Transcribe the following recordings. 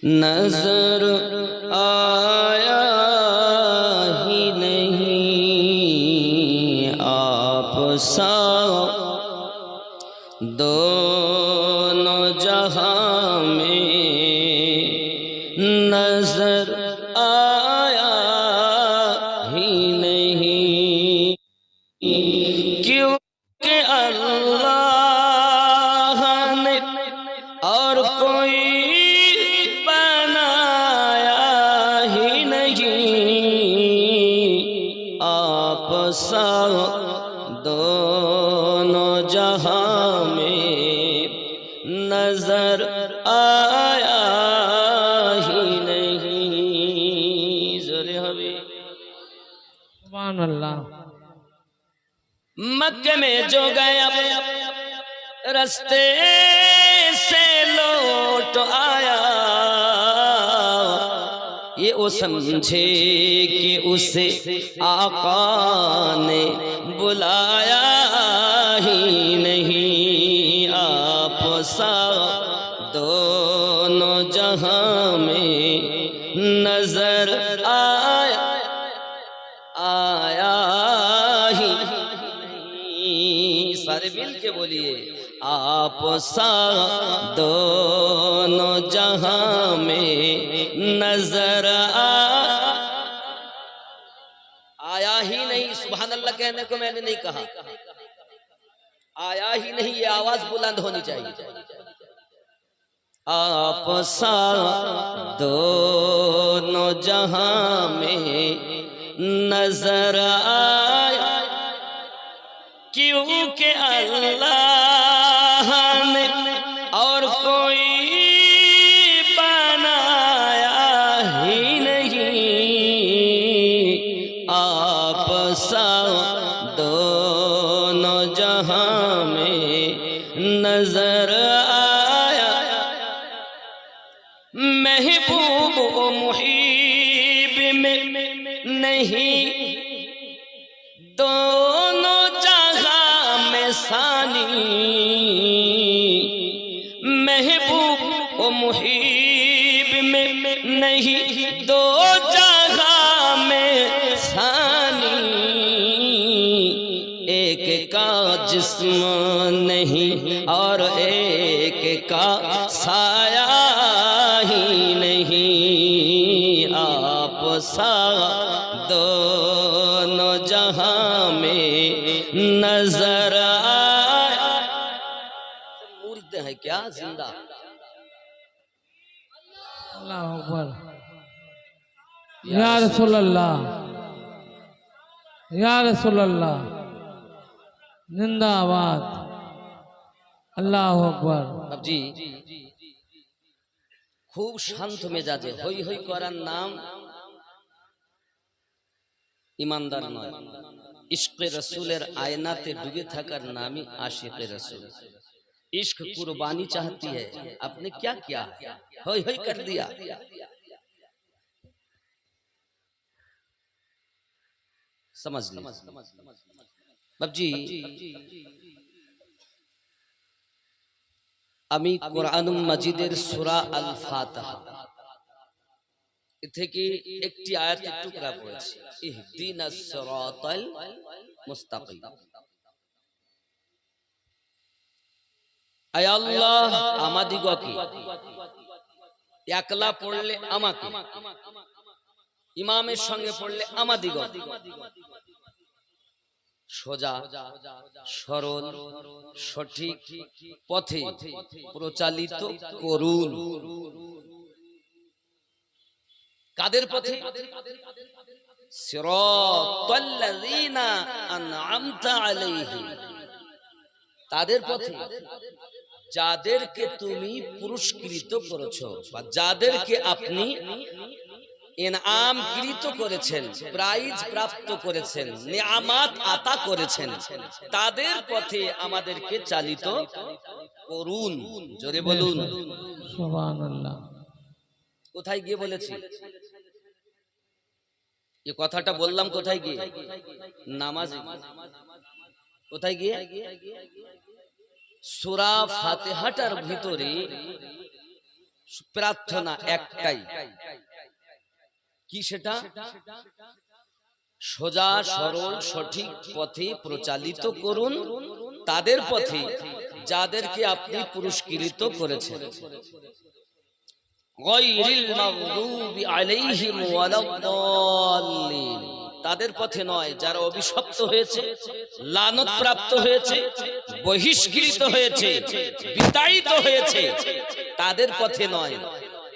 नजर आया ही नहीं आप सा दोनों जहां में नजर आया ही नहीं क्योंकि अल्लाह ने और कोई बनाया ही नहीं आप सा दोनों जहां में नजर आया ही नहीं। जोरे हवे सुभान अल्लाह। मक्के में जो गया रास्ते से लौट आया ये वो समझे कि उसे आका ने बुलाया ही नहीं आप सा दोनों जहां में नजर आया ही नहीं। सारे मिल के बोलिए आप सा दोनों जहां में नजर आया ही नहीं। सुभान अल्लाह कहने को मैंने नहीं कहा, आया ही नहीं, ये आवाज बुलंद होनी चाहिए। आप सा दोनों जहां में नजर आया क्योंकि अल्लाह ने और कोई बनाया ही नहीं आप सा दोनों जहां में नजर आया। महबूब व मुहीब में नहीं दोनों जहां में सानी महबूब व मुहीब में नहीं दो जहां में सानी एक का जिस्म नहीं और एक का साया ही नहीं आप सा दोनों जहां में नजर आया। मुर्द है क्या जिंदा? अल्लाह अकबर। या रसूल अल्लाह, या रसूल अल्लाह, जिंदाबाद। अल्लाह अकबर। अब जी खूब শান্ত মেজাজে হই হই করার নাম ইমানদার নয়। ইশকে রসুলের আয়নাতে ডুবে থাকার নামই আশিকে রসুল। इश्क कुर्बानी चाहती है, आपने क्या किया? होई होई कर दिया। समझ ली बाबजी। আমি কোরআনুল মাজিদের সূরা আল ফাতিহা থেকে একটি আয়াতের টুকরা পড়েছি, ইহদিনাস সিরাতাল মুস্তাকিম। আয় আল্লাহ আমাদিগকে, একলা পড়লে আমাকে, ইমামের সঙ্গে পড়লে আমাদিগকে সোজা সরল সঠিক পথে প্রচালিত করুন। কাদের পথে? সিরাতাল্লাযীনা আন'আমতা আলাইহিম, তাদের পথে যাদেরকে তুমি পুরস্কৃত করেছো বা যাদেরকে আপনি ইনআমকৃত করেছেন, প্রাইজ প্রাপ্ত করেছেন, নিয়ামত আতা করেছেন, তাদের পথে আমাদেরকে চালিত করুন। জোরে বলুন সুবহানাল্লাহ। কোথায় গিয়ে বলেছি এই কথাটা? বললাম কোথায় গিয়ে? নামাজে। কোথায় গিয়ে? সূরা ফাতিহাটার ভিতরে প্রার্থনা একটাই, কি সেটা? সোজা সরল সঠিক পথে প্রচালিত করুন তাদের পথে যাদেরকে আপনি পুরস্কৃত করেছেন। গায়রিল মাগদুবি আলাইহিম ওয়ালাদ-দাল্লিন, তাদের পথে নয় যারা অভিশপ্ত হয়েছে, লানত প্রাপ্ত হয়েছে, বহিষ্কৃত হয়েছে, বিতাড়িত হয়েছে, তাদের পথে নয়,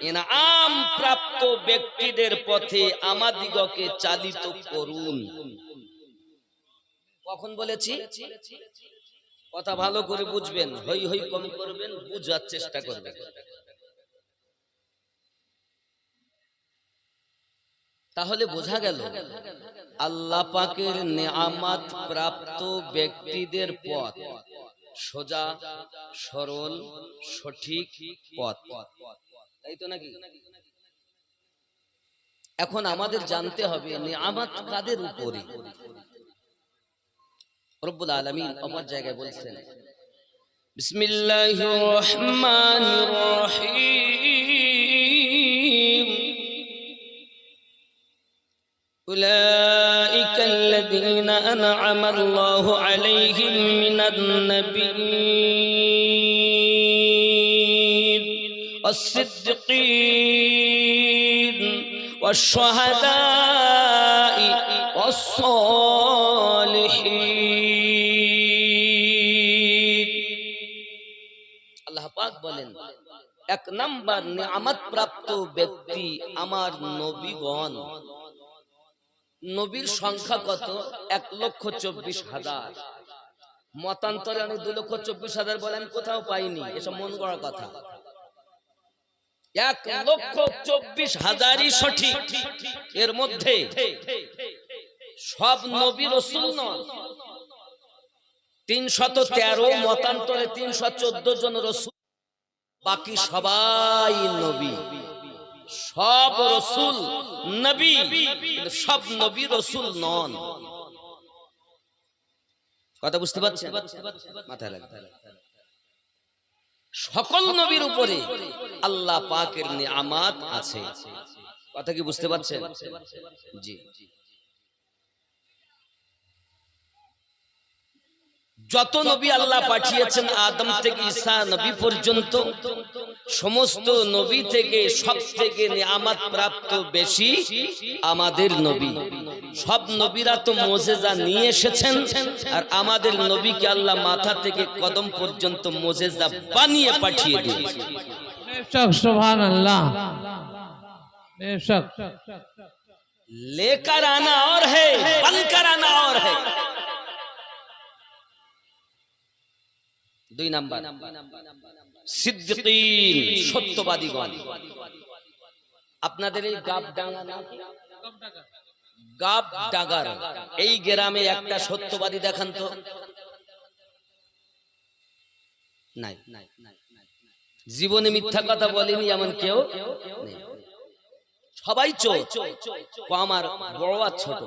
ইনাম প্রাপ্ত ব্যক্তিদের পথে আমাদিগকে চালিত করুন। কখন বলেছি? কথা ভালো করে বুঝবেন, হই হই কম করবেন, বুঝার চেষ্টা করবেন। তাহলে বোঝা গেল আল্লাহ পাকের নেয়ামত প্রাপ্ত ব্যক্তিদের পথ সোজা সরল সঠিক পথ, তাই তো নাকি? এখন আমাদের জানতে হবে নেয়ামত কাদের উপরে। রব্বুল আলামিন আমার জায়গায় বলছেন, বিসমিল্লাহির রহমানির রহিম, أولئك الذين أنعم الله عليهم من النبيين والصديقين والشهداء والصالحين। আল্লাহ পাক বলেন, এক নাম্বার নিয়ামত প্রাপ্ত ব্যক্তি আমার নবীগণ। নবীর সংখ্যা কত? 1,24,000। মতান্তরে অনেক 2,24,000 বলেন, কোথাও পাইনি, এসব মন গড়া কথা। 1,24,000ই সঠিক। এর মধ্যে সব নবী রাসূল নন, 313, মতান্তরে 314 জন রাসূল, বাকি সবাই নবী। সব রাসূল নবী, কিন্তু সব নবী রাসূল নন। কথা বুঝতে পারছেন? মাথায় রাখবেন, সকল নবীর উপরে আল্লাহ পাকের নিয়ামত আছে। কথা কি বুঝতে পারছেন? জি। যত নবী আল্লাহ পাঠিয়েছেন আদম থেকে ঈসা নবী পর্যন্ত, সমস্ত নবী থেকে সবথেকে নিয়ামত প্রাপ্ত বেশি আমাদের নবী। সব নবীরা তো মুজিজা নিয়ে এসেছেন, আর আমাদের নবীকে আল্লাহ মাথা থেকে কদম পর্যন্ত মুজিজা বানিয়ে পাঠিয়ে দিয়েছেন। बेशक, सुभान अल्लाह, बेशक। लेकर आना और है, बनकर आना और है। 2 নাম্বার সিদ্দিকীন, সত্যবাদীগণ। আপনাদের এই গাবডাঙ্গা না, গাবডাঙ্গার এই গ্রামে একটা সত্যবাদী দেখান তো। নাই, জীবনে মিথ্যা কথা বলেনি এমন কেউ নেই। সবাই চোর, আমার বড় আর ছোট।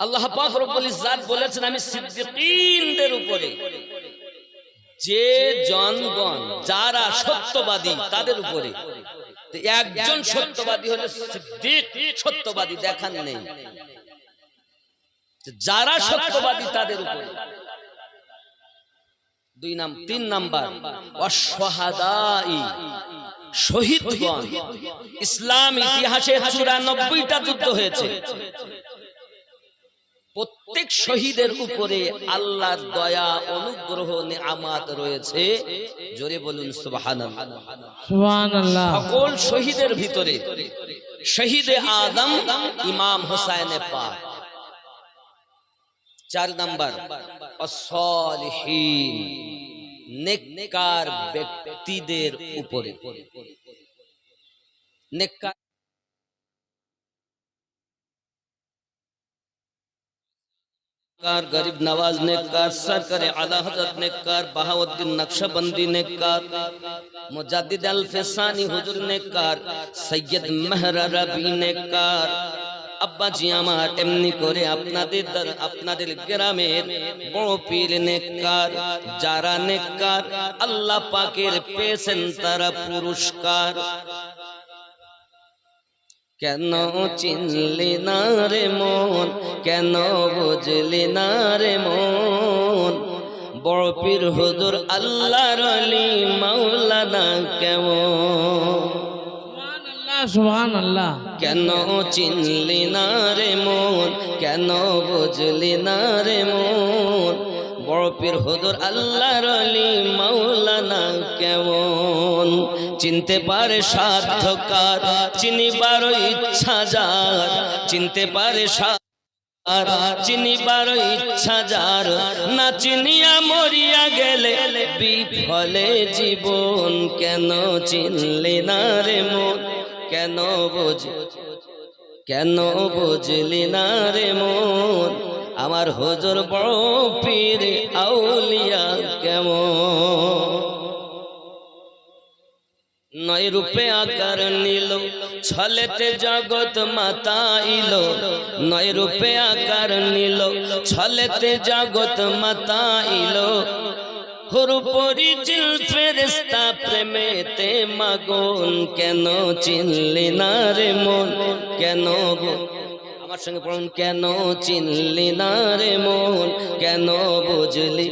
আল্লাহ পাক রব্বুল ইজ্জত বলেছেন, আমি সিদ্দিকীনদের উপরে, যে জনগণ যারা সত্যবাদী তাদের উপরে। একজন সত্যবাদী হলো সিদ্দিক, সত্যবাদী দেখান নেই, যারা সত্যবাদী তাদের উপরে। 3 নাম্বার অশহাদাই, শহীদগণ। ইসলাম ইতিহাসে 94টা যুদ্ধ হয়েছে, প্রত্যেক শহীদের উপরে আল্লাহর দয়া অনুগ্রহ নিয়ামত রয়েছে। জোরে বলুন সুবহানাল্লাহ, সুবহানাল্লাহ। সকল শহীদের ভিতরে শহীদে আদম ইমাম হোসেন পাক। 4 নাম্বার as-salihin, নেককার ব্যক্তিদের উপরে। নেককার गरीब नवाज नेककार, सरकार आला हजरत नेककार, बहाउद्दीन नक्शबंदी नेककार, मुजाद्दिद अल-फसानी हुजूर नेककार, सैयद महर रबी नेककार, আব্বাজি আমার এমনি করে আপনাদের গ্রামের বড় পীর নেককার, যারা নেককার আল্লাহ পাকের পেয়েছেন তারা পুরস্কার। কেন চিনলি না রে মন, কেন বুঝলি না রে মন, বড় পীর হুজুর আল্লাহর ওলি মাওলানা কেমন। সুবহানাল্লাহ। কেন চিনলি না রে মন, কেন বুঝলি না রে মন, বড় পীর হুজুর আল্লাহর ওলি মাওলানা কেমন। চিনতে পারে সাধ্যকার, চিনিবার ইচ্ছা যার, চিনতে পারে আর চিনিবার ইচ্ছা যার, না চিনিয়া মরিয়া গেলে বিফলে জীবন। কেন চিনলি না রে মন, কেন বুঝলি না রে মন, আমার হুজুর বড় পীর আউলিয়া কেমন। নয় রূপে আকার নিল, ছলেতে জগৎ মাতাইল, নয় রূপে আকার নিল, ছলেতে জগৎ মাতাইল, হুরুপরি জিল ফেরেশতা প্রেমেতে মাগন। কেন চিনলি না রে মন, কেন আমার সঙ্গে পড়ুন, কেন চিনলি না রে মন, কেন বুঝলি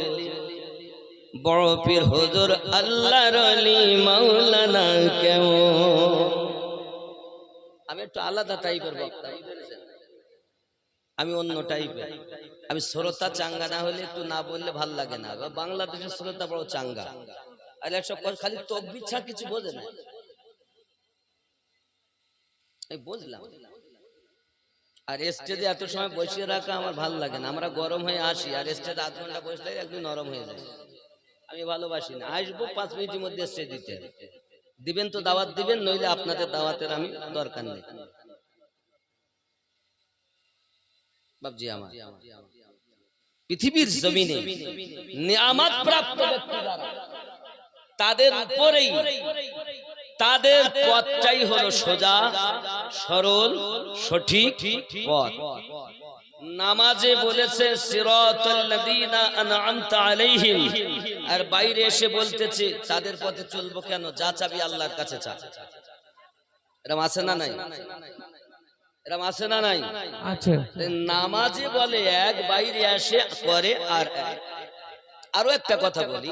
বড় পীর হুজুর আল্লাহর ওলি মাওলানা কেমন। আমি একটু আলাদা টাইপের বক্তা, আমি অন্য টাইপের, আমি শ্রোতা চাঙ্গা না হলে একটু না বললে ভাল লাগে না। বাংলাদেশের শ্রোতা বড় চাঙ্গা, আর সব খালি তকবির ছাড়া কিছু বোঝে না। বুঝলাম, আর স্টেজে এত সময় বসিয়ে রাখা আমার ভাল লাগে না। আমরা গরম হয়ে আসি, আর স্টেজে আধ ঘন্টা বসলে একদম নরম হয়ে যায়। আমি ভালোবাসি না। আসবো 5 মিনিটের মধ্যে স্টেজ দিতে দিবেন তো দাওয়াত দিবেন, নইলে আপনাদের দাওয়াতের আমি দরকার নেই। বাবজি আমার পৃথিবীর জমিনে নিয়ামত প্রাপ্ত ব্যক্তি যারা, তাদের উপরেই তাদের পথটাই হলো সোজা সরল সঠিক পথ। নামাজে বলেছে সিরাতাল্লাযীনা আন'আমতা আলাইহিম, আর বাইরে এসে বলতেছে তাদের পথে চলবো কেন, যা চাবি আল্লাহর কাছে চা। এরকম আছে না নাই? এরকম আছে না নাই? আছে। নামাজে বলে এক, বাইরে এসে করে আর এক। আরো একটা কথা বলি,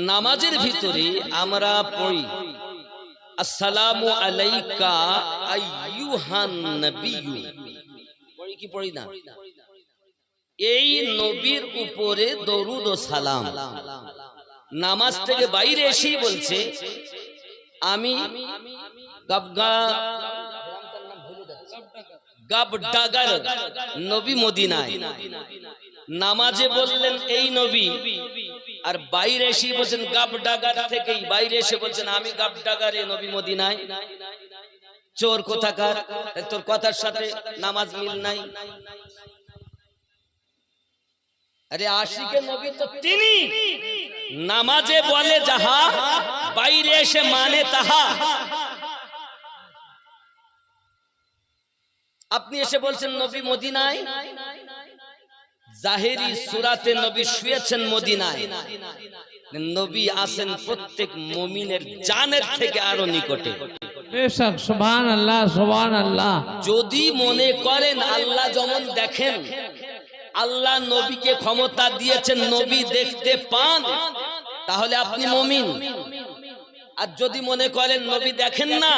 নামাজের ভিতরে আমরা পড়ি আসসালামু আলাইকা আইয়ুহান নবিয়্যু, পড়ি কি পড়ি না? এই নবীর উপরে দরুদ ও সালাম। নামাজ থেকে বাইরে এসেই বলছে আমি গাবডাগার নবী মদিনায়। নামাজে বললেন এই নবী, আর বাইরে এসে বলছেন গাবডাগার থেকেই বাইরে এসে বলছেন আমি গাবডাগারে নবী মদিনায়। চোর কোথাকার, তোর কথার সাথে নামাজ মিল নাই। আরে আশিকে নবী তো তিনি, নামাজে বলে যাহা, বাইরে এসে মানে তাহা। আপনি এসে বলছেন নবী মদিনায়, জাহেরি সূরাতে নবী শুয়েছেন মদিনায়। নবী আছেন প্রত্যেক মুমিনের জানের থেকে আরো নিকটে। বেশক, সুবহানাল্লাহ সুবহানাল্লাহ। যদি মনে করেন আল্লাহ যেমন দেখেন, আল্লাহ নবীকে ক্ষমতা দিয়েছেন নবী দেখতে পান, তাহলে আপনি মুমিন। আর যদি মনে করেন নবী দেখেন না,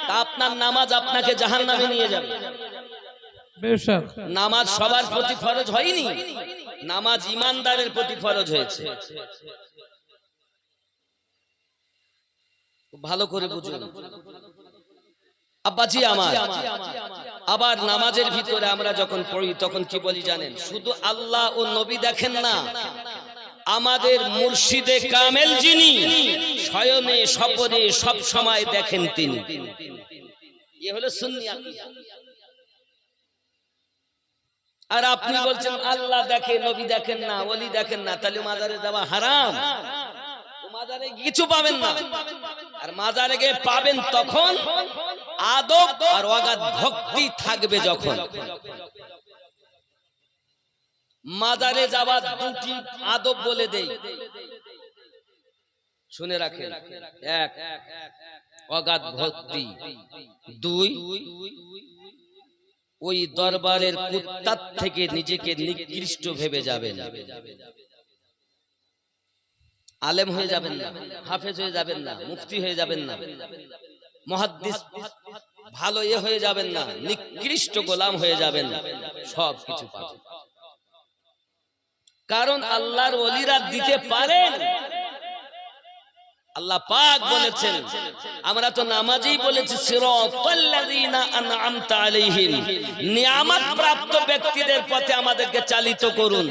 তা আপনার নামাজ আপনাকে জাহান্নামে নিয়ে যাবে। বেশক, নামাজ সবার প্রতি ফরজ হয়নি, নামাজ ইমানদারের প্রতি ফরজ হয়েছে। ভালো করে বুঝুন আব্বাজি আমার। আবার নামাজের ভিতরে আমরা যখন পড়ি তখন কি বলি জানেন? শুধু আল্লাহ ও নবী দেখেন না, আমাদের মুর্শিদে কামেল যিনি শয়নে স্বপনে সব সময় দেখেন তিনি। এ হলো সুন্নি আকীদা। আর আপনি বলছেন আল্লাহ দেখে নবী দেখেন না, ওলি দেখেন না, তাহলে মাজারে যাওয়া হারাম। মাজারে কিছু পাবেন না, আর মাজারে গিয়ে পাবেন তখন আদব আর অগাধ ভক্তি থাকবে যখন। মাজারে যাওয়ার দুটি আদব বলে দেই, শুনে রাখেন। এক, অগাধ ভক্তি। দুই, ওই দরবারের কুত্তার থেকে নিজেকে নিকৃষ্ট ভেবে যাবেন। আলেম হয়ে যাবেন না, হাফেজ হয়ে যাবেন না, মুফতি হয়ে যাবেন না, মুহাদ্দিস ভালো হয়ে যাবেন না, নিকৃষ্ট গোলাম হয়ে যাবেন। সব কিছু পাবেন, কারণ আল্লাহর ওলিরা দিতে পারেন। আল্লাহ পাক বলেছেন, আমরা তো নামাজেই বলেছি সিরাতাল্লাযীনা আনআমতা আলাইহিম, নিয়ামত প্রাপ্ত ব্যক্তিদের পথে আমাদেরকে চালিত করুন।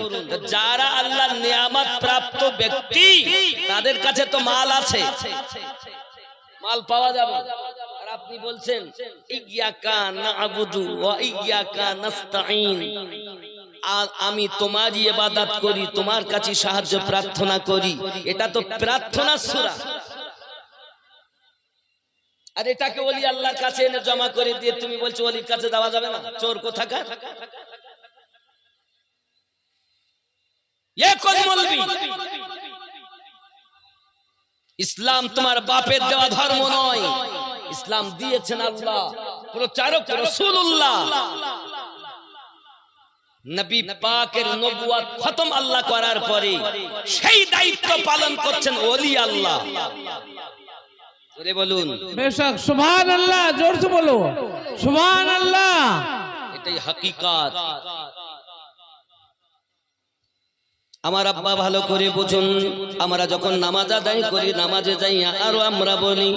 যারা আল্লাহর নিয়ামত প্রাপ্ত ব্যক্তি তাদের কাছে তো মাল আছে, মাল পাওয়া যাবে। আর আপনি বলছেন ইয়্যাকা না'বুদু ওয়া ইয়্যাকা নাস্তাঈন, আমি তোমারই ইবাদত করি, তোমার কাছে সাহায্য প্রার্থনা করি। এটা তো প্রার্থনার সূরা। আর এটাকে ওলি আল্লাহর কাছে এনে জমা করে দিয়ে তুমি বলছো ওলির কাছে দেওয়া যাবে না? চোর কোথাকার! কোন মৌলবি? ইসলাম তোমার বাপের দেওয়া ধর্ম নয়, ইসলাম দিয়েছেন আল্লাহ, প্রচারক রাসূলুল্লাহ। নবী পাকের নবুয়ত খতম আল্লাহ করার পরে সেই দায়িত্ব পালন করছেন ওলি আল্লাহ। জোরে বলুন বেশক সুবহানাল্লাহ, জোরসে বলো সুবহানাল্লাহ। এটাই হাকিকাত। আমার আব্বা ভালো করে বুঝুন, আমরা যখন নামাজ আদায় করি, নামাজে যাই আর আমরা বলি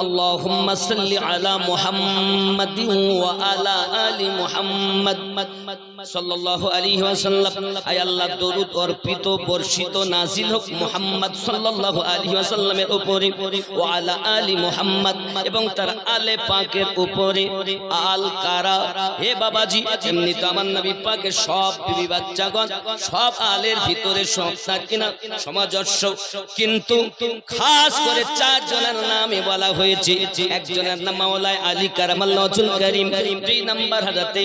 আল্লাহুম্মা সাল্লি আলা মুহাম্মাদিন ওয়া আলা আলি মুহাম্মাদ সাল্লাল্লাহু আলাইহি ওয়াসাল্লাম। আয় আল্লাহ, দরুদ অর্পিত বর্ষিত নাজিল হোক মুহাম্মদ সাল্লাল্লাহু আলাইহি ওয়াসাল্লামের উপরে, ওয়া আলা আলি মুহাম্মাদ, এবং তার আলে পাকের উপরে। আল কারা, হে বাবাজি, এমনি তো আমার নবী পাকের সব বিবি বাচ্চাগণ সব আলের ভিতরে সন্তান কিনা সমাজস্য, কিন্তু খাস করে চারজনের নামে বলা হয়েছে। একজনের নাম মাওলানা আলী কারামাল্লাহু ওয়াজহুল কারীম, দুই নাম্বার হযরতে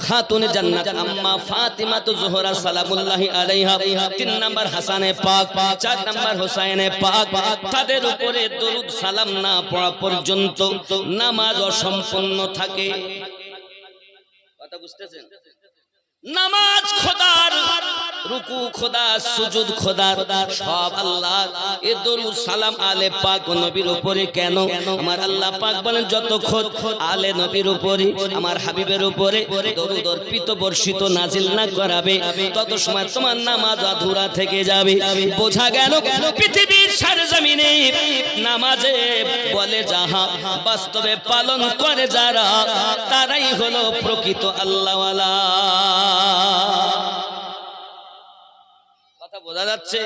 খাতুনে জান্নাত আম্মা ফাতিমা যোহরা সালামুল্লাহি আলাইহা, তিন নাম্বার হাসানে পাক, চার নাম্বার হোসাইনে পাক। তাদের উপরে দরুদ সালাম না পড়া পর্যন্ত নামাজ অসম্পূর্ণ থাকে। কথা বুঝতেছেন? নামাজ খোদার, রুকু খোদার, সুজুদ খোদার, সব আল্লাহ। এ দরুদ সালাম আলে পাক নবীর উপরে কেন? আমার আল্লাহ পাক বলেন যতক্ষণ আলে নবীর উপরে, আমার হাবিবের উপরে দরুদ অর্পিত বর্ষিত নাজিল না করাবে, তত সময় তোমার নামাজ আধুরা থেকে যাবে। বোঝা গেল পৃথিবীর সরজমিনে নামাজে বলে যাহা, বাস্তবে পালন করে যারা, তারাই হলো প্রকৃত আল্লাহওয়ালা। কথা বোঝা যাচ্ছে?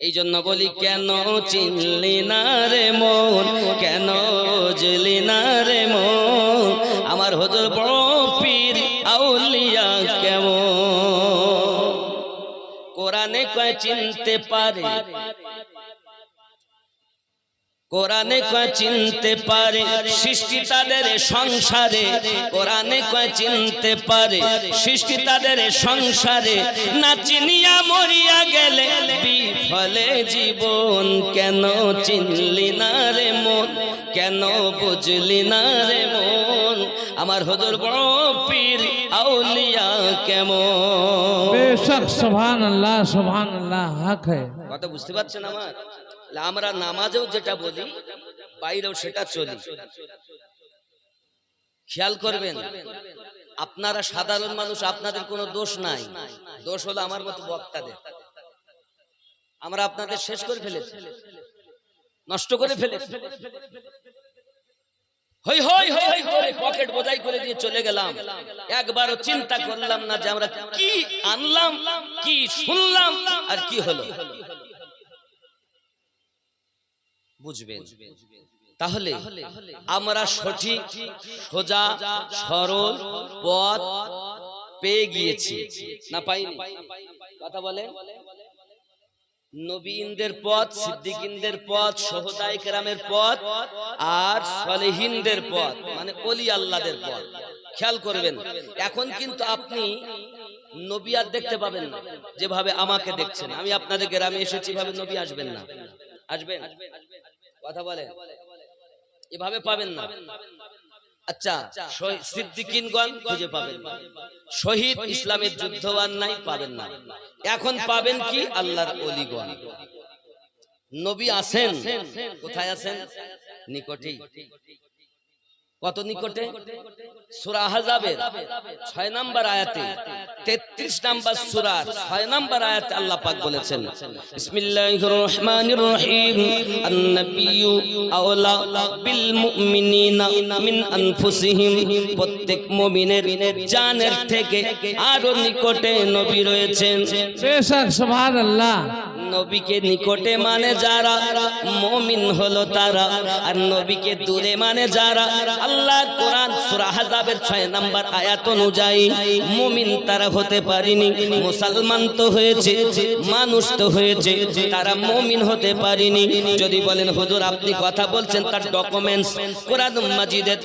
এই জন্য বলি, কেন চিনলি না রে মন, কেন বুঝলি না রে মন, আমার হুজুর বড় পীর আউলিয়া কেমন। কোরআনে কয় চিনতে পারে, কোরআনে কয় চিনতে পারে সৃষ্টি তাদের সংসারে, কোরআনে কয় চিনতে পারে সৃষ্টি তাদের সংসারে, না চিনিয়া মরিয়া গেলে বিফলে জীবন। কেন চিনলি না রে মন, কেন বুঝলি না রে মন, আমার হুজুর বড় পীর আউলিয়া কেমন। বেশক সুবহানাল্লাহ, সুবহানাল্লাহ, হক হ্যায়। কথা বুঝতে পারছেন আমার? আমরা নামাজেও যেটা বলি বাইরেও সেটা চলি। খেয়াল করবেন, আপনারা সাধারণ মানুষ, আপনাদের কোনো দোষ নাই, দোষ হলো আমার মতো বক্তাদের। আমরা আপনাদের শেষ করে ফেলেছি, নষ্ট করে ফেলেছি। হই হই হই করে পকেট বোঝাই করে দিয়ে চলে গেলাম, একবারও চিন্তা করলাম না যে আমরা কি আনলাম, কি শুনলাম, আর কি হলো। বুঝবেন? তাহলে আমরা সঠিক সোজা সরল পথ পেয়ে গিয়েছি না পাইনি? কথা বলে নবীনদের পথ, সিদ্দিকিনদের পথ, শহদায়ে কেরামের পথ আর সলেহিনদের পথ, মানে ওলি আল্লাহদের পথ। খেয়াল করবেন, এখন কিন্তু আপনি নবী আর দেখতে পাবেন না যেভাবে আমাকে দেখছেন। আমি আপনাদের গ্রামে এসেছি, ভাবে নবী আসবেন না? আসবেন? কথা বলেন, এভাবে পাবেন না। আচ্ছা, সিদ্দিকিনগণ খুঁজে পাবেন না, শহীদ ইসলামের যুদ্ধবান নাই, পাবেন না। এখন পাবেন কি? আল্লাহর ওলিগণ। নবী আছেন, কোথায় আছেন? নিকটেই। কত নিকটে? সূরা আহজাবের 6 নম্বর আয়াতে, 33 নম্বর সূরার 6 নম্বর আয়াতে আল্লাহ পাক বলেছেন, বিসমিল্লাহির রহমানির রহিম, আন-নাবিয়্যু আওলা বিল মুমিনিনা মিন আনফুসিহিম। প্রত্যেক মুমিনের জানের থেকে আরো নিকটে নবী রয়েছেন। बेशक সুবহানাল্লাহ। নবীকে নিকটে মানে যারা, মুমিন হলো তারা। আর নবীকে দূরে মানে যারা। আল্লাহর কোরআন সূরা আহজাবের 6 নম্বর আয়াত অনুযায়ী মুমিন তারা হতে পারেনি, মুসলমান তো হয়েছে, মানুষ তো হয়েছে, তারা মুমিন হতে পারেনি। যদি বলেন হুজুর আপনি কথা বলছেন, তার ডকুমেন্টস কোরআন মাজিদের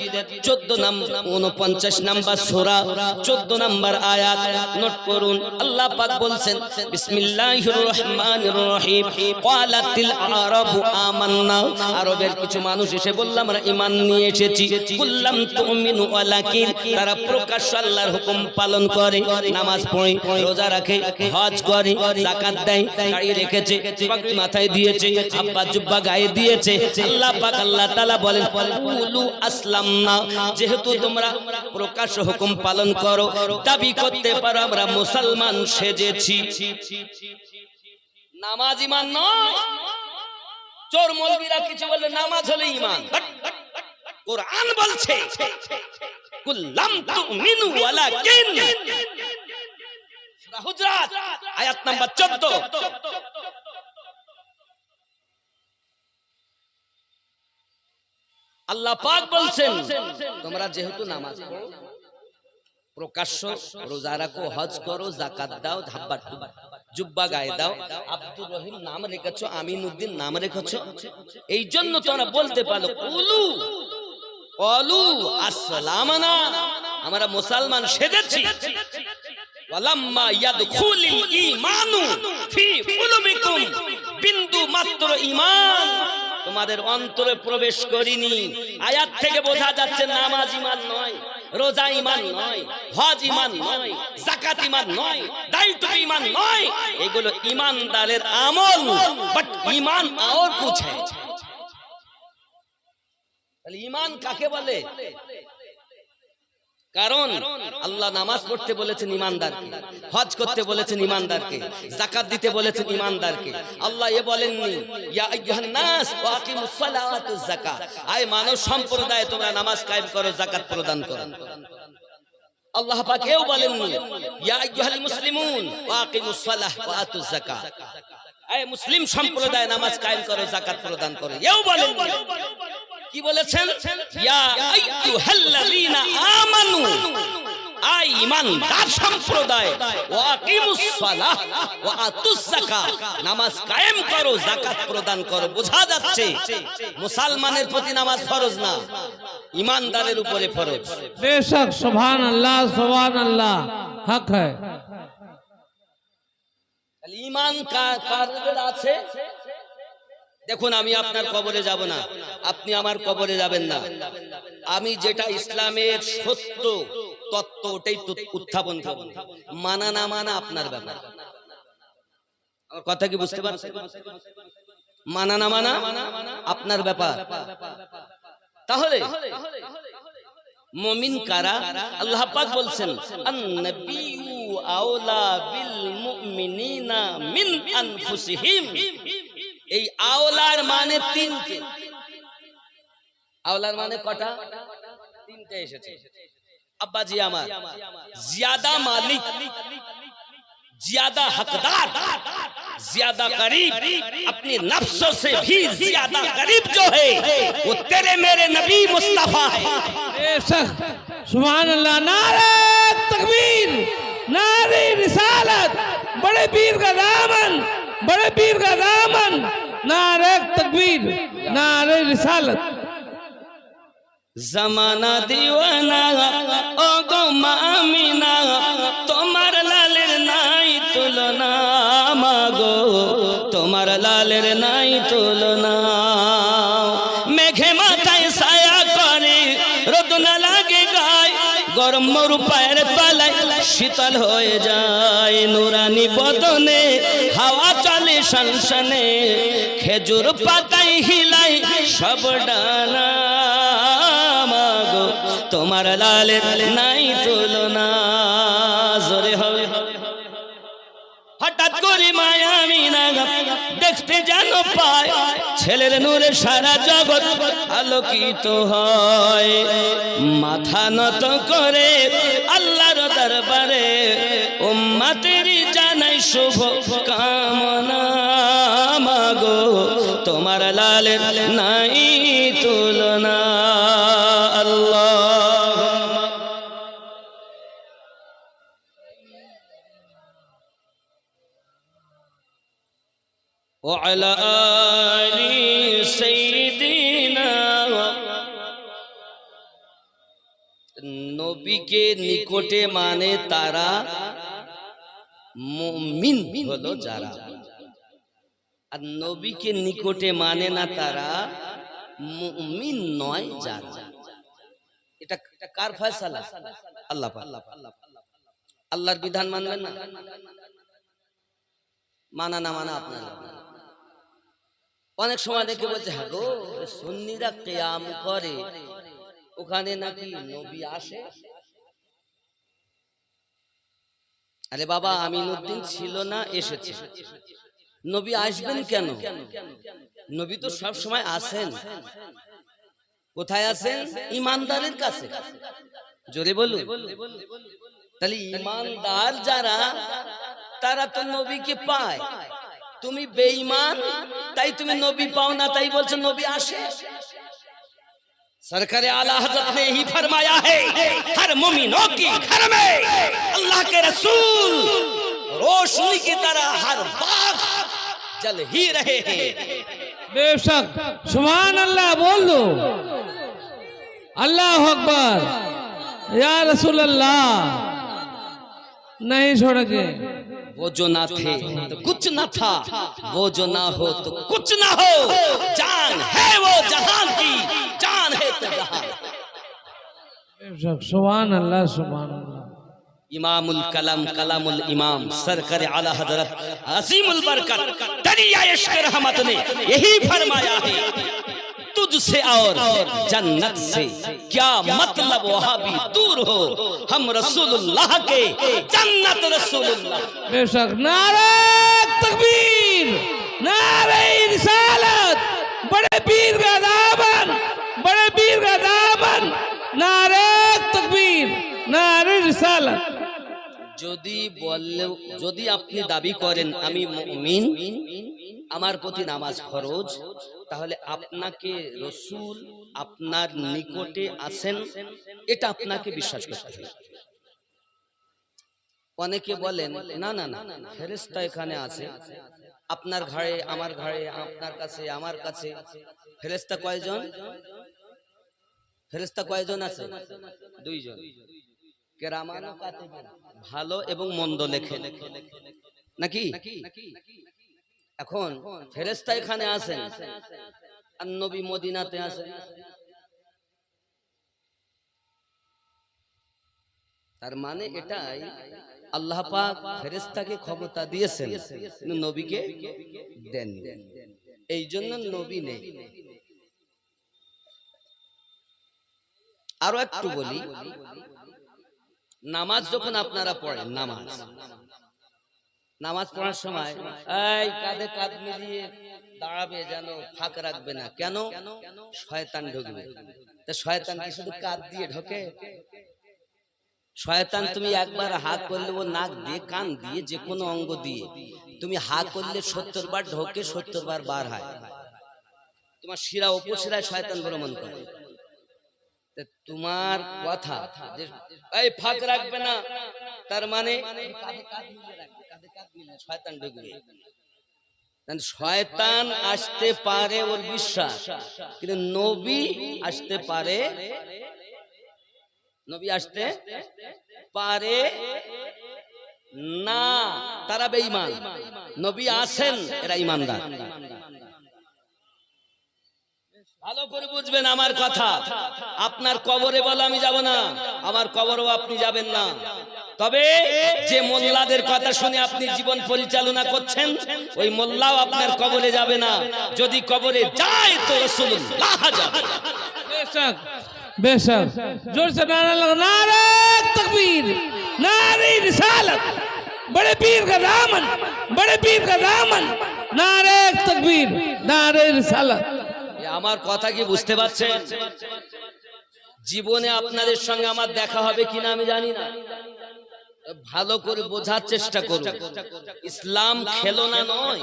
49 নম্বর সূরা 14 নম্বর আয়াত নোট করুন। আল্লাহ পাক বলছেন, বিসমিল্লাহির রহমানির রহিম, ক্বালাতিল আরাবু আমান্না। আরবের কিছু মানুষ এসে বলল আমরা ঈমান নিয়ে এসেছি। কুল্লাম তুমিনু ওয়ালাকিন, তারা প্রকাশ্য আল্লাহর হুকুম পালন করে, নামাজ পড়ে, রোজা রাখে, হজ করে, যাকাত দেয়, দাড়ি রেখেছে, পাগড়ি মাথায় দিয়েছে, আব্বা জুব্বা গায়ে দিয়েছে। আল্লাহ পাক আল্লাহ তাআলা বলেন, কুলু আসলামনা, যেহেতু তোমরা প্রকাশ্য হুকুম পালন করো, দাবি করতে পারো আমরা মুসলমান সেজেছি। নামাজ ঈমান নয়। চোর মৌলবীরা কিছু বলে নামাজ হলো ঈমান। কোরআন বলছে কুল্লাম তুমিনু ওয়ালাকিন, সূরা হুজরাত আয়াত নাম্বার 14। আল্লাহ পাক বলছেন তোমরা যেহেতু নামাজ পড়ো, প্রকাশ্য রোজা রাখো, হজ করো, যাকাত দাও, ধাব্বা জুব্বা গায়ে দাও, আব্দুর রহিম নাম রেখেছো, আমিনউদ্দিন নাম রেখেছো, এই জন্য তোমরা বলতে পারো কুলু অলু আসলামনা, আমরা মুসলমান সেজেছি। ওয়ালাম্মা ইয়াদখুলিল ঈমানু ফি কুলুবিকুম, বিন্দু মাত্র ঈমান তোমাদের অন্তরে প্রবেশ করিনি। আয়াত থেকে বোঝা যাচ্ছে নামাজ ঈমান নয়, রোজা ঈমান নয়, হজ ঈমান নয়, যাকাত ঈমান নয়, দাড়ি টুপি ঈমান নয়, এগুলো ঈমানদারের আমল। বাট ঈমান और कुछ है। তাহলে ঈমান কাকে বলে? কারণ আল্লাহ নামাজ পড়তে বলেছেন ঈমানদারকে, হজ করতে বলেছেন ঈমানদারকে, যাকাত দিতে বলেছেন ঈমানদারকে। আল্লাহ এ বলেননি ইয়া আইয়ুহান নাস ওয়া আকিমুস সালাত ওয়াজ যাকাত, আয় মানব সম্প্রদায় তোমরা নামাজ কায়েম করো, যাকাত প্রদান করো। আল্লাহ পাক এও বলেননি ইয়া আইয়ুহাল মুসলিমুন ওয়া আকিমুস সালাহ ওয়া আতুজ যাকাত, আয় মুসলিম সম্প্রদায় নামাজ কায়েম করো, যাকাত প্রদান করো, এও বলেননি। কি বলেছেন? ইয়া আইয়ুহাল্লাযীনা আমানু, আই ঈমানদার সম্প্রদায়, ওয়া আকিমুস সালাহ ওয়া আতুজ যাকাত, নামাজ কায়েম করো, যাকাত প্রদান করো। বোঝা যাচ্ছে মুসলমানের প্রতি নামাজ ফরজ না, ঈমানদারের উপরে ফরজ। बेशक সুবহানাল্লাহ সুবহানাল্লাহ, হক है। তাহলে ঈমান কার আছে? দেখুন, আমি আপনার কবরে যাব না, আপনি আমার কবরে যাবেন না। আমি যেটা ইসলামের সত্য তত্ত্ব ওটাই উত্থাপন করব, মানা না মানা আপনার ব্যাপার। আমার কথা কি বুঝতে পারছেন? মানা না মানা আপনার ব্যাপার। তাহলে মুমিন কারা? আল্লাহ পাক বলছেন আন-নাবিয়্যু আওলা বিল মুমিনিনা মিন আনফুসিহিম। এই আওলার মানে তিনটে। আওলার মানে কটা? তিনটে এসেছে। আব্বাজি আমার, জিয়াদা মালিক, জিয়াদা हकदार, ज्यादा करीब, अपने नफ्सों से भी ज्यादा करीब जो है वो तेरे मेरे नबी मुस्तफा है। बेशक सुभानअल्लाह, नारे तकबीर, नारे रिसालत, बड़े पीर का दामन, बड़े पीर का दामन, नारे तकबीर, नारे रिसालत। जमाना दीवाना ओ गो मामिना, তোমার লালের নাই তুলনা মাগো, তোমার লালের নাই তুলনা। মেঘে মাথায় ছায়া করে, রোদ না লাগে গায়, গরম মরু পায়ের তলায় শীতল হয়ে যায়। নুরানি বদনে হাওয়া চলে শানশানে, খেজুর পাতায় হিলাই সব ডানা মাগো, তোমার লালের নাই তুলনা। জোরে হবে। হঠাৎ করে মায়া মিনা দেখতে যেন পায়, ছেলের নূরে সারা জগৎ আলোকিত হয়। মাথা নত করে আল্লাহর দরবারে উম্মতের জানাই শুভ কামনা মাগো, তোমার লালের নাই তুলনা। আল্লাহ وعلى آل سيدنا। নবীকে নিকটে মানে তারা মুমিন হলো যারা, আর নবীকে নিকটে মানে না তারা মুমিন নয় যারা। এটা কার ফয়সালা? আল্লাহ পাক। আল্লাহর বিধান মানবেন না, মানা না মানা আপনার। অনেক সময় দেখে বলছে হ্যাঁ গো সুন্নিরা কিয়াম করে, ওখানে নাকি নবী আসে। আরে বাবা আমিনুদ্দিন ছিল না, এসেছে। নবী আসবেন কেন? নবী তো সব সময় আসেন। কোথায় আছেন? ইমানদারের কাছে। জোরে বলুন। তাহলে ইমানদার যারা, তারা তো নবীকে পায়। তুমি বেঈমান, তাই তুমি নবী পাও না, তাই বলছো নবী আসে। सरकार आला हजरत ने ही फरमाया है, हर मोमिनों की घर में अल्लाह के रसूल रोशनी की तरह हर बाग जल ही रहे हैं। बेशक सुभान अल्लाह बोल दो, अल्लाह अकबर, या रसूल अल्लाह। नहीं छोड़ेंगे। वो जो ना थे तो कुछ ना था, वो जो ना हो तो कुछ ना हो। जान है वो जहान की, जान है तो जहान। बेशक सुभान अल्लाह, सुभान अल्लाह। इमामुल कलम कलामुल इमाम सरकार आला हजरत अजीमुल बरकत दरिया इश्क रहमत ने यही फरमाया है, तुझसे और जन्नत से क्या मतलब, वहां भी दूर हो, हम रसूलुल्लाह के जन्नत रसूलुल्लाह। बेशक नारे तकबीर, नारे रिसालत, बड़े पीर का दामन, बड़े पीर का दामन, नारे तकबीर, नारे रिसालत। যদি আপনি দাবি করেন আমি মুমিন, আমার প্রতি নামাজ ফরজ, তাহলে আপনাকে রসুল আপনার নিকটে আছেন, এটা আপনাকে বিশ্বাস করতে হবে। অনেকে বলেন না না না, ফেরেশতা এখানে আছে, আপনার ঘরে আমার ঘরে, আপনার কাছে আমার কাছে। ফেরেশতা কয়জন? ফেরেশতা কয়জন আছে? দুইজন। কেরামান কাতিবিন, ভালো এবং মন্দ লেখে নাকি? এখন ফেরেশতা এখানে আছেন আর নবী মদিনাতে আছেন, তার মানে এটাই আল্লাহ পাক ফেরেশতাকে ক্ষমতা দিয়েছেন কিন্তু নবীকে দেননি। এই জন্য নবী নেই। আরো একটু বলি, নামাজ যখন আপনারা পড়েন, নামাজ পড়ার সময় এই কাঁধে কাঁধ মিলিয়ে দাঁড়াবে, যেন ফাঁক রাখবে না। কেন? শয়তান ঢুকবে। তা শয়তান কি শুধু কাঁধ দিয়ে ঢোকে? শয়তান তুমি একবার হাত করলে ও নাক দিয়ে, কান দিয়ে, যে কোনো অঙ্গ দিয়ে তুমি হাত করলে 70 বার ঢোকে, 70 বার বার হয়। তোমার শিরা উপশিরায় শয়তান ভ্রমণ করে। তোমার কথা যে এই ফাঁক রাখবে না, তার মানে শয়তান ঢুকবে। শয়তান আসতে পারে ওর বিশ্বাস, কিন্তু নবী আসতে পারে, নবী আসতে পারে না, তারা বেঈমান। নবী আসেন, এরা ঈমানদার। ভালো করে বুঝবেন আমার কথা। আপনার কবরে বলো আমি যাব না, আমার কবরেও আপনি যাবেন না। তবে যে মোল্লাদের কথা শুনে আপনি জীবন পরিচালনা করছেন, ওই মোল্লাও আপনার কবরে যাবে না। যদি কবরে যায় তো রাসূলুল্লাহ যাবে। बेशक बेशक, जोर से नारा लगा, नारे तकबीर, नारे रिसालत, बड़े पीर का दामन, बड़े पीर का दामन, नारे तकबीर, नारे रिसालत। আমার কথা কি বুঝতে পারছেন? জীবনে আপনাদের সঙ্গে আমার দেখা হবে কিনা আমি জানি না, ভালো করে বোঝার চেষ্টা করুন। ইসলাম খেলনা নয়,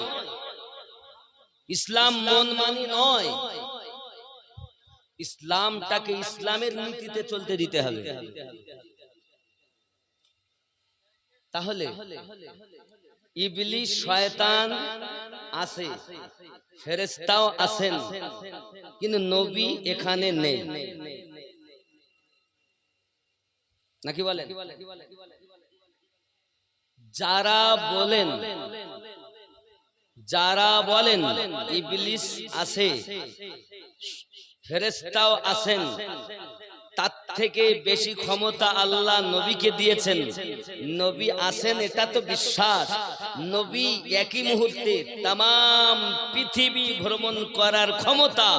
ইসলাম মন মানি নয়, ইসলামটাকে ইসলামের নীতিতে চলতে দিতে হবে। তাহলে ইবলিস শয়তান আছে, ফেরেশতাও আছেন, কিন্তু নবী এখানে নেই, নাকি বলেন? যারা বলেন ইবলিস আছে, ফেরেশতাও আছেন, তার থেকে বেশি ক্ষমতা আল্লাহ নবীকে দিয়েছেন। নবী আছেন এটা তো বিশ্বাস, নবী একই মুহূর্তে তামাম পৃথিবী ভ্রমণ করার ক্ষমতা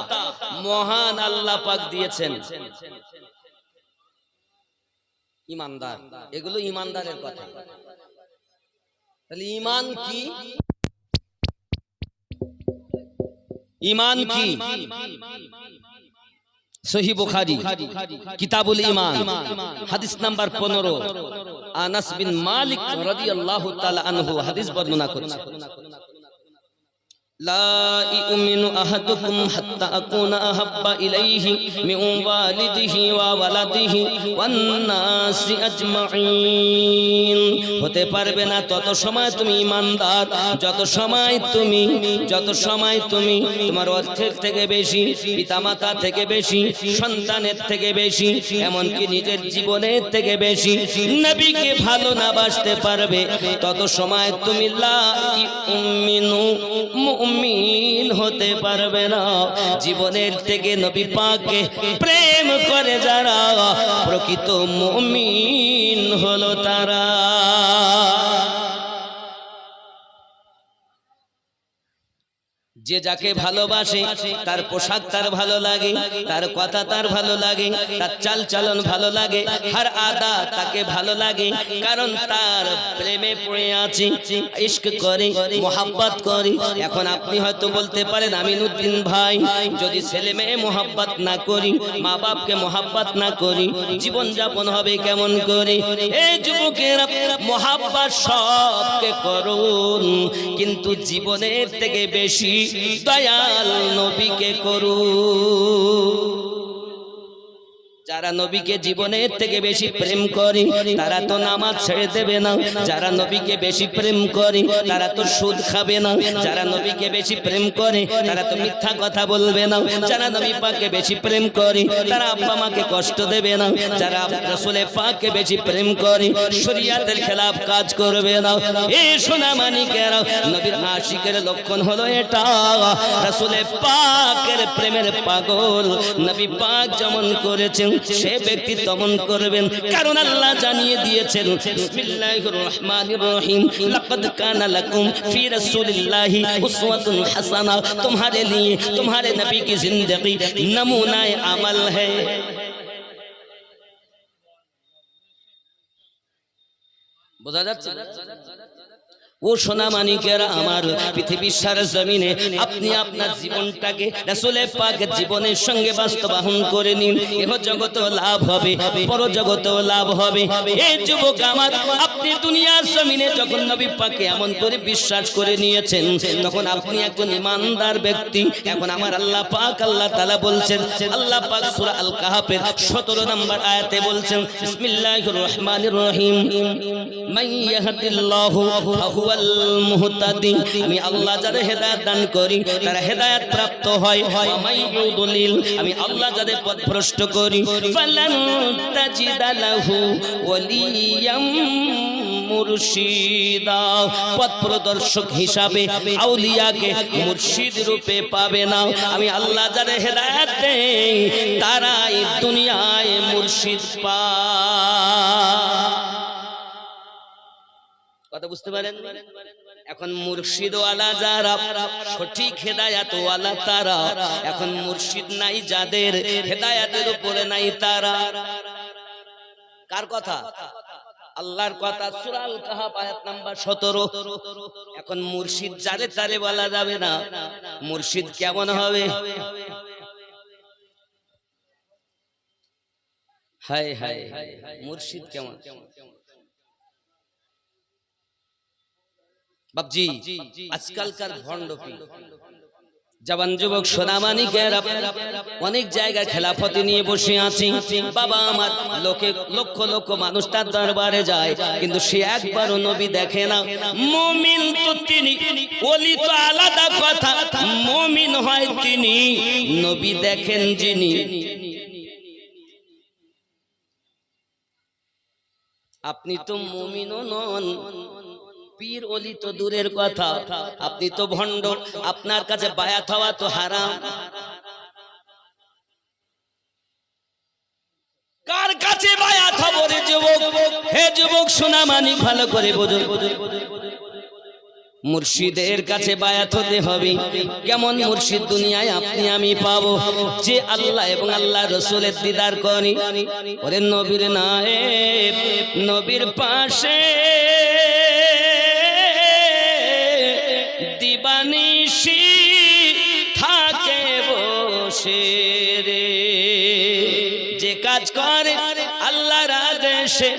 মহান আল্লাহ পাক দিয়েছেন। ঈমানদার, এগুলো ঈমানদারের কথা। তাহলে ঈমান কি? ঈমান কি? সহিহ বুখারী কিতাবুল ঈমান হাদিস নাম্বার 15, আনাস বিন মালিক রাদিয়াল্লাহু তাআলা আনহু হাদিস বর্ণনা করছেন, লা ইউমিনু আহাদুকুম হাত্তা আকুনা আহাব্বা ইলাইহি মিন ওয়ালিদিহি ওয়া ওয়ালাদিহি ওয়ান নাসি আজমাইন। হতে পারবে না তত সময় তুমি ঈমানদার যত সময় তুমি তোমার অর্থের থেকে বেশি, পিতামাতা থেকে বেশি, সন্তানের থেকে বেশি, এমনকি নিজের জীবনের থেকে বেশি নবীকে ভালো না বাসতে পারবে, তত সময় তুমি লা ইউমিনু মুমিন হতে পারবে না। জীবনের থেকে নবী পাককে প্রেম করে যারা, প্রকৃত মুমিন হলো তারা। যে যাকে ভালোবাসে তার পোশাক তার ভালো লাগে, তার কথা তার ভালো লাগে, তার চাল চলন ভালো লাগে, হর আদা তাকে ভালো লাগে, কারণ তার প্রেমে পড়ে আছে, ইশক করে, মোহাব্বত করে। এখন আপনি হয়তো বলতে পারেন আমিনুদ্দিন ভাই, যদি ছেলে মেয়ে মোহাব্বত না করি, মা বাপকে মোহাব্বত না করি, জীবন যাপন হবে কেমন করে? এই যুবকেরা মোহাব্বত সবকে করুন, কিন্তু জীবনের থেকে বেশি দয়াল নবীকে করুন। যারা নবীকে জীবনের থেকে বেশি প্রেম করে তারা তো নামাজ ছেড়ে দেবে না, যারা নবীকে বেশি প্রেম করে তারা তো সুদ খাবে না, যারা নবীকে বেশি প্রেম করে তারা তো মিথ্যা কথা বলবে না, যারা নবী পাককে বেশি প্রেম করে তারা আব্বা মাকে কষ্ট দেবে না, যারা রাসূলের পাককে বেশি প্রেম করে শরীয়তের খেলাফ কাজ করবে না। এই সোনা মানিকেরা, নবীর আশিকের লক্ষণ হলো এটা, রাসূলের পাকের প্রেমের পাগল। নবী পাক যেমন করেছেন সে ব্যক্তি তেমন করবেন, কারণ আল্লাহ জানিয়ে দিয়েছেন বিসমিল্লাহির রহমানির রহিম, লাকাদ কানা লাকুম ফি রাসূলিল্লাহি উসওয়াতুন হাসানা, तुम्हारे लिए तुम्हारे नबी की जिंदगी नमूना अमल है। বোঝা যাচ্ছে? ও সোনা মানিকেরা আমার, পৃথিবীর সারা জমিনে আপনি আপনার জীবনটাকে রাসূলের পাকের জীবনের সঙ্গে বাস্তবায়ন করে নিন, এহ জগতেও লাভ হবে, পর জগতেও লাভ হবে। এই যুবক আমার, আপনি দুনিয়ার জমিনে যখন নবী পাককে এমন করে বিশ্বাস করে নিয়েছেন, তখন আপনি একজন ঈমানদার ব্যক্তি। এখন আমার আল্লাহ পাক, আল্লাহ তাআলা বলছেন, আল্লাহ পাক সূরা আল কাহফের 17 নম্বর আয়াতে বলছেন বিসমিল্লাহির রহমানির রহিম, মান ইয়াহদিল্লাহু ফাহুয়াল মুহতাদি, আমি আল্লাহ যাদের হেদায়েত দান করি তারা হেদায়েত প্রাপ্ত হয়। ওয়া মান ইউদলিল, আমি আল্লাহ যাদের পথভ্রষ্ট করি ফালান তাজিদা লাহু ওয়ালিয়াম মুরশিদা, পথ প্রদর্শক হিসাবে আউলিয়াকে মুর্শিদ রূপে পাবে না। আমি আল্লাহ যাদের হেদায়েত দেই তারাই দুনিয়ায় মুর্শিদ পায়। কথা বুঝতে পারেন? এখন মুর্শিদ ওয়ালা যারা, সঠিক হেদায়েত ওয়ালা তারা, এখন মুর্শিদ নাই যাদের, হেদায়েতের উপরে নাই তারা। কার কথা? আল্লাহর কথা, সূরা আল কাহাফ আয়াত নাম্বার 17। এখন মুর্শিদ যারে তারে বলা যাবে না। মুর্শিদ কেমন হবে? হায় হায়, মুর্শিদ কেমন? বাপজি, আজকালকার ভণ্ডপি জওয়ান যুবক সোনামানিকেরা অনেক জায়গায় খেলাফতি নিয়ে বসে আছে। বাবা আমার, লক্ষ লক্ষ মানুষ তার দরবারে যায়, কিন্তু সে একবারও নবী দেখে না। মুমিন তো তিনি, ওলি তো আলাদা কথা, মুমিন হয় তিনি, নবী দেখেন যিনি। আপনি তো মুমিনও নন, পীর ওলি তো দূরের কথা, আপনি তো ভণ্ড, আপনার কাছে বায়াত হওয়া তো হারাম। কার কাছে বায়াত হব রে যুবক? হে যুবক সোনামানিক, ভালো করে বোঝো, মুর্শিদের কাছে বায়াত হতে হবে। কেমন মুর্শিদ দুনিয়ায় আপনি আমি পাবো? যে আল্লাহ এবং আল্লাহ রাসূলের দিদার করে। ওরে নবীর নায়েব, নবীর পাশে দিবানিশি থাকে বসে রে, যে কাজ করে আল্লাহর আদেশে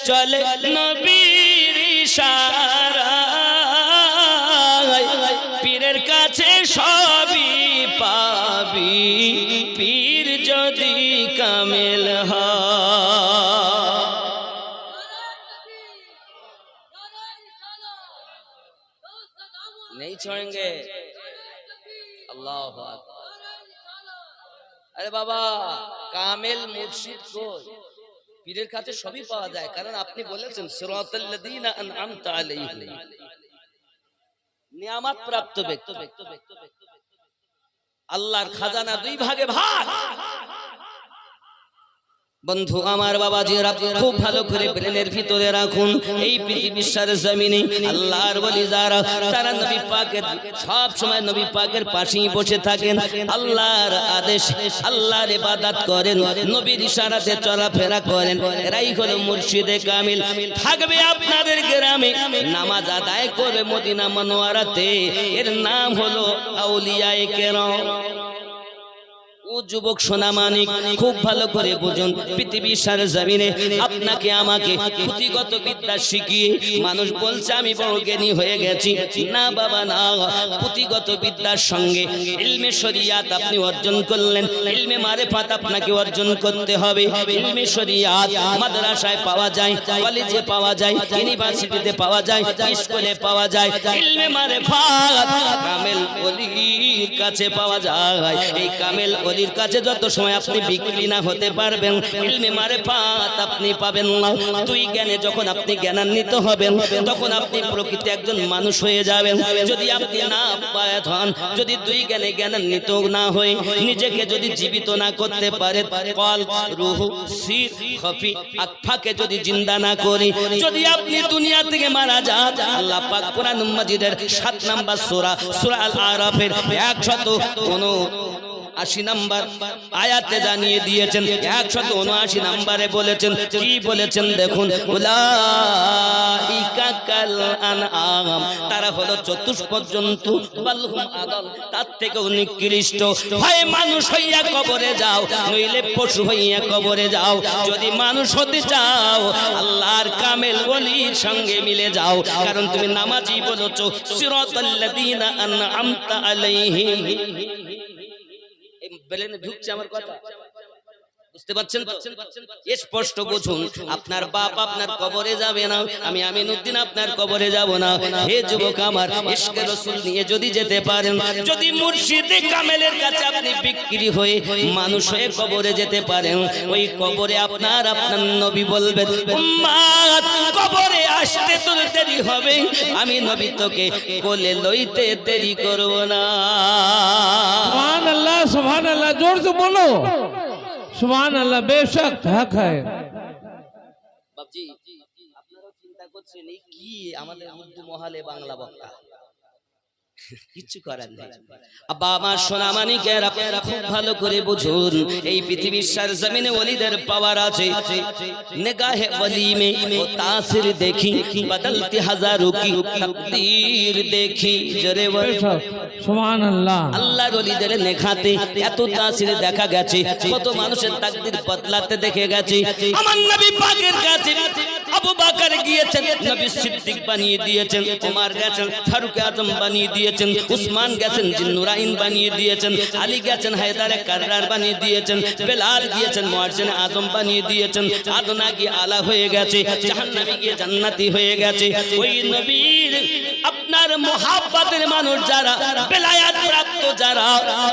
চলে নবীর ইশারায়, পীরের কাছে সবই পাবি, পীর যদি কামেল হয়। नहीं छोड़ेंगे। अल्लाहु আকবার। আরে বাবা, কামেল মুর্শিদ কই? পীরের কাছে সবই পাওয়া যায়, কারণ আপনি বলেছেন সিরাতাল্লাযীনা আনআমতা আলাইহিম, নিয়ামত প্রাপ্ত ব্যক্তি। আল্লাহর খাজানা দুই ভাগে ভাগ। বন্ধু আমার, বাবাজিরা খুব ভালো করে ব্রেনের ভিতরে রাখুন। এই পৃথিবীর সারা জমিনে আল্লাহর ওলি যারা, তারা নবী পাকের সব সময় নবী পাকের পাশেই বসে থাকেন, আল্লাহর আদেশ, আল্লাহর ইবাদত করেন, নবীর ইশারাতে চলাফেরা করেন। এরাই হলো মুর্শিদে কামিল। থাকবে আপনাদের গ্রামে, নামাজ আদায় করে মদিনা মনোয়ারাতে, এর নাম হলো আউলিয়ায়ে কেরাম। ও যুবক সোনামানিক, খুব ভালো করে বুঝুন, পৃথিবীর সারা জমিনে আপনাকে আমাকে পুঁথিগত বিদ্যা শিখিয়ে মানুষ বলছে আমি বড় জ্ঞানী হয়ে গেছি। না বাবা না, পুঁথিগত বিদ্যার সঙ্গে ইলমে শরিয়াত আপনি অর্জন করলেন, ইলমে মারিফাত আপনাকে অর্জন করতে হবে। ইলমে শরিয়াত মাদ্রাসায় পাওয়া যায়, কলেজে পাওয়া যায়, ইউনিভার্সিটিতে পাওয়া যায়, স্কুলে পাওয়া যায়। ইলমে মারিফাত কামেল ওলির কাছে পাওয়া যায়। এই কামেল ওলির কাছে যত সময় আপনি বিক্রি না হতে পারবেন, ইলমে মারিফাত আপনি পাবেন না। দুই জ্ঞানে যখন আপনি জ্ঞানান্বিত হবেন, তখন আপনি প্রকৃত একজন মানুষ হয়ে যাবেন। যদি আপনি না বায়াত হন, যদি দুই জ্ঞানে জ্ঞানান্বিত না হয়ে নিজেকে যদি জীবিত না করতে পারে, কল, রূহ, সির, খফি, আকফাকে যদি জিন্দা না করি, যদি আপনি দুনিয়া থেকে মারা যান, আল্লাহ পাক কোরআন মাজিদের 7 নম্বর সূরা, সূরা আল আরাফের 179 নম্বর আয়াতে জানিয়ে দিয়েছেন। 179 নম্বরে বলেছেন, কি বলেছেন দেখুন, উলাইকা কাল আনআম, তারা হলো চতুষ্প জন্তু, বালহুম আদাল, তার থেকেও নিকৃষ্ট। হয় মানুষ হইয়া কবরে যাও, নইলে পশু হইয়া কবরে যাও। যদি মানুষ হতে চাও, আল্লাহর কামেল ওলির সঙ্গে মিলে যাও, কারণ তুমি নামাজি বলেছো সিরাতাল্লাযীনা আনআমতা আলাইহিম। ব্রেনে ঢুকছে আমার কথা? বুঝতে পারছেন তো? স্পষ্ট বুঝুন, আপনার বাপ আপনার কবরে যাবে না, আমি আমিনউদ্দিন আপনার কবরে যাব না। হে যুবক আমার, ইশকে রাসূল নিয়ে যদি যেতে পারেন, যদি মুর্শিদে কামেলের কাছে আপনি বিক্রি হয়ে মানুষ হয়ে কবরে যেতে পারেন, ওই কবরে আপনার নবী বলবেন, উম্মত কবরে আসতে তোর দেরি হবে, আমি নবী তোকে কোলে লইতে দেরি করব না। सुभान अल्लाह, जोर से बोलो सुभान अल्लाह। बेशक हक है। বাবজি, আপনারাও চিন্তা করছেন এই কি আমাদের উর্দু মহলে বাংলা বক্তা, কিছু করার নেই। আব্বা আমার সোনা মানিকেরা, খুব ভালো করে বুঝুন, এই পৃথিবীর সরজমিনে ওলিদের পাওয়ার আছে। নিগাহে ওলি মে ও তাসির দেখি, বদলতি হাজারোं की তকদীর দেখি। জোরে বলে সুবহান আল্লাহ। আল্লাহর ওলিদের নেখাতে এত তাসির দেখা গেছে, কত মানুষের তাকদীর বদলাতে দেখে গেছে। আমার নবী পাকের কাছে আবু বকর গিয়েছেন, নবী সিদ্দিক বানিয়ে দিয়েছেন, ওমর গেছেন ফারুক আজম বানিয়ে দিয়েছেন, উসমান গেছেন জিন্নুরাইন বানিয়ে দিয়েছেন, আলী গেছেন হায়দারে কাররার বানিয়ে দিয়েছেন, বেলাল গিয়েছেন মুয়াজ্জিন আজম বানিয়ে দিয়েছেন, আদনা গিয়ে আলা হয়ে গেছে, জাহান্নামী গিয়ে জান্নাতি হয়ে গেছে। ওই নবীর আপনার মুহাব্বতের মানুষ যারা, বেলায়াত প্রাপ্ত যারা,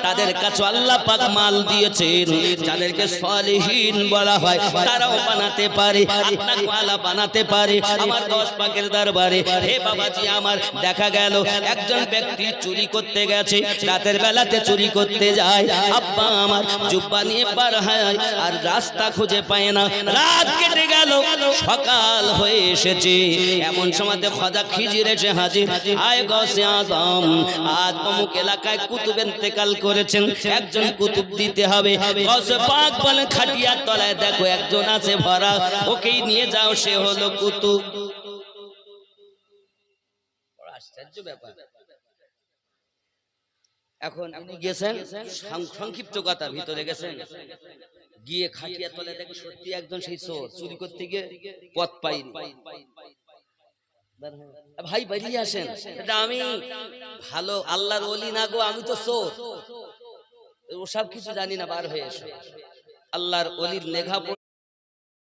তাদের কাছে আল্লাহ পাক মাল দিয়েছেন, যাদেরকে সালেহীন বলা হয়, তারাও বানাতে পারে, আপনাকে আলা বানাতে পারে আমার দশ পাকের দরবারে। হে বাবাজি আমার, দেখা গেল একজন ব্যক্তি চুরি করতে গেছে, রাতের বেলাতে চুরি করতে যায়, আব্বা আমার জুব্বা নিয়ে পার হয় আর রাস্তা খুঁজে পায় না, রাত কেটে গেল, সকাল হয়ে এসেছে, এমন সময়তে খাজা খিজির এসে হাজির, আয় গৌসে আজম, আজ অমুক এলাকায় কুতুব ইন্তেকাল করেছেন, একজন কুতুব দিতে হবে। গৌসে পাক বলেন, খাটিয়ার তলায় দেখো একজন আছে ভরা, ওকেই নিয়ে যাও, সে হলো কুতুব। আশ্চর্য ব্যাপার। এখন উনি গেছেন, সংক্ষিপ্ত কথা, ভিতরে গেছেন, গিয়ে খাটিয়া তলে দেখে সত্যি একজন সেই চোর, চুরি করতে গিয়ে পথ পাইনি। ভাই বেরিয়ে আসেন, এটা আমি ভালো আল্লাহর ওলি না গো, আমি তো চোর, ওসব কিছু জানি না, বার হয়ে এসে আল্লাহর ওলির নেঘা